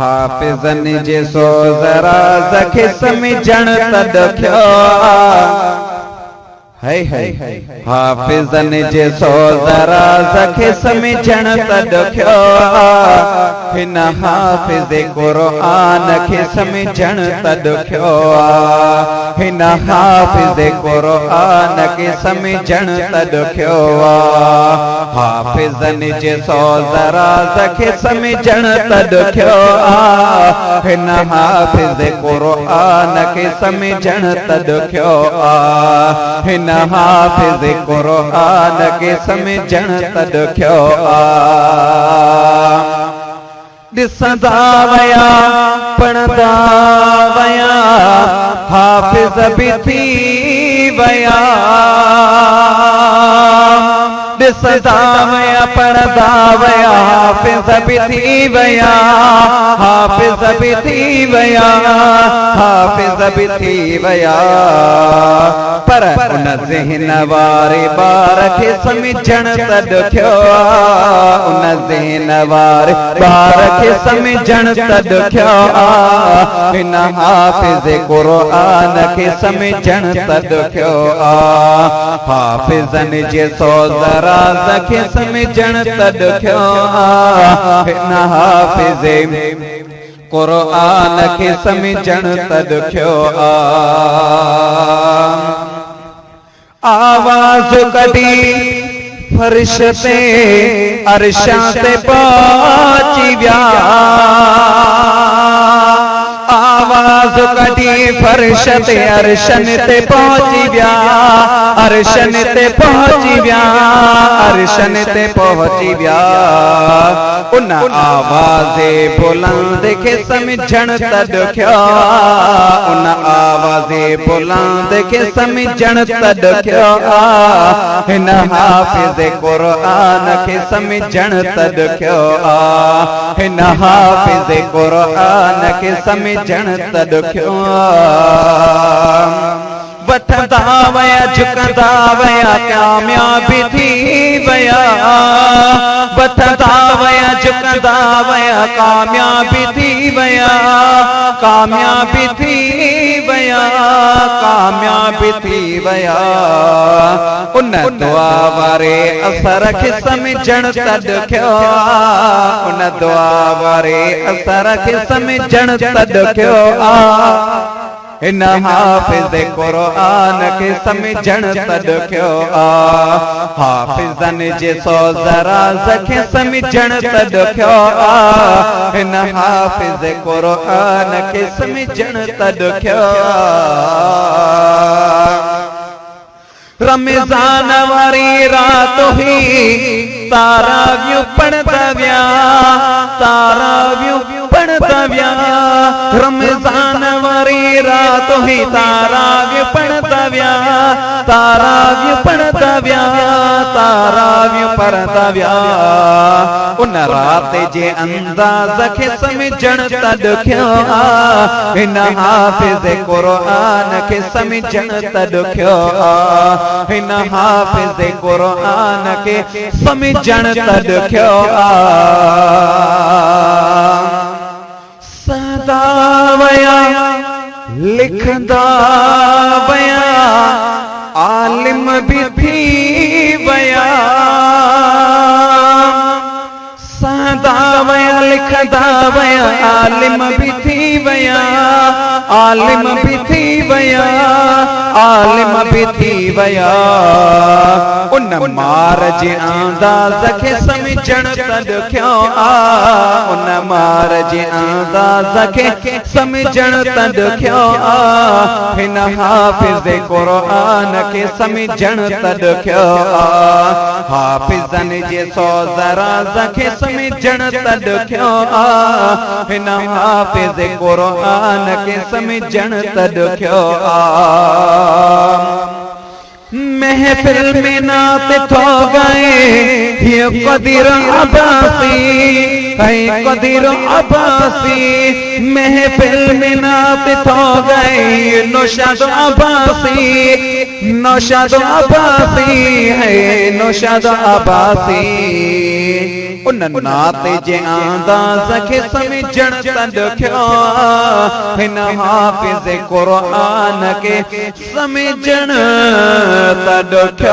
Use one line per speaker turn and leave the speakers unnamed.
हाफिज़न जे सो ज़रा ज़खे समझण तॾख्यो हाफिज़न जे सो ज़रा ज़खे समझण तॾख्यो हिन हाफिज़ क़ुरआन खे समझण तॾख्यो हिन हाफिज़ क़ुरआन खे समझण तॾख्यो हाफिज़न जे सो ज़रा ज़खे समझण तॾख्यो हिन हाफिज़ क़ुरआन खे समझण तॾख्यो हिन हाफिज़ क़ुरआन खे समझण तॾख्यो ॾिसंदा वया पढ़ंदा वया हाफिज़ बि थी वया ॾिसंदा वया पढ़ंदा वया हाफिज़ बि थी वया हाफिज़ बि थी वया हाफिज़ बि थी वया पर उन ज़हन वारे ॿार खे समझण तॾख्यो उन ज़हन वारे ॿार खे समझण तॾख्यो हिन हाफिज़ क़ुरआन खे समझण तॾख्यो हाफिज़न जे सो ज़रा ज़खे समझण तॾख्यो हिन हाफिज़ क़ुरआन खे समझण तॾख्यो आवाज़ कढी फर्श ते अर्शां ते पहुची विया आवाज़ कढी फर्श ते अर्शन ते पहुची विया अर्शन ते पहुची विया अर्शन ते पहुची विया उन आवाज़ बुलंद खे समझण तॾख्यो उन आवाज़ बुलंद खे समझण तॾख्यो हिन हाफिज़ क़ुरआन खे समझण तॾख्यो हिन हाफिज़ क़ुरआन खे समझण तॾख्यो वठंदा वया झुकंदा वया कामयाबी थी वया वठंदा वया झुकंदा वया कामयाबी थी वया कामयाबी थी वया कामयाबी थी वया उन दुआ वारे असर खे समझण तॾख्यो उन दुआ वारे असर खे समझण तॾख्यो हिन हाफिज़ क़ुरआन खे समझण तॾख्यो हाफिज़न जे सो ज़रा ज़खे समझण तॾख्यो हिन हाफिज़ क़ुरआन खे समझण तॾख्यो रमज़ान वारी रात हुई तारावियूं पढ़ंदा विया तारावियूं पढ़ंदा विया रमज़ान वारी रात हुई तारावियूं पढ़ंदा विया तारावियूं पढ़ंदा विया तारावियूं पढ़ंदा विया उन रात जे अंदाज़ खे समझण तॾख्यो हिन हाफिज़ क़ुरआन खे समझण तॾख्यो हिन हाफिज़ क़ुरआन खे समझण तॾख्यो सदा वया लिखंदा वया आलिम भी थी वया सदा वया लिखंदा वया आलिम भी थी वया आलिम भी थी वया आलिम भी थी वया उन मार जे अंदाज़ खे समझण तॾख्यो उन मार जे अंदाज़ खे समझण तॾख्यो हिन हाफिज़ क़ुरआन खे समझण तॾख्यो हाफिज़न जे सो ज़रा ज़खे समझण तॾख्यो हिन हाफिज़ क़ुरआन खे समझण तॾख्यो महफिल में नात थो गए ये कदीर अब्बासी है कदीर अब्बासी महफिल में नात थो गए नौशाद अब्बासी नौशाद अब्बासी है नौशाद अब्बासी उन नात जे अंदाज़ खे समझण तॾहिं हिन हाफ़िज़ क़ुरान के समझण तॾहिं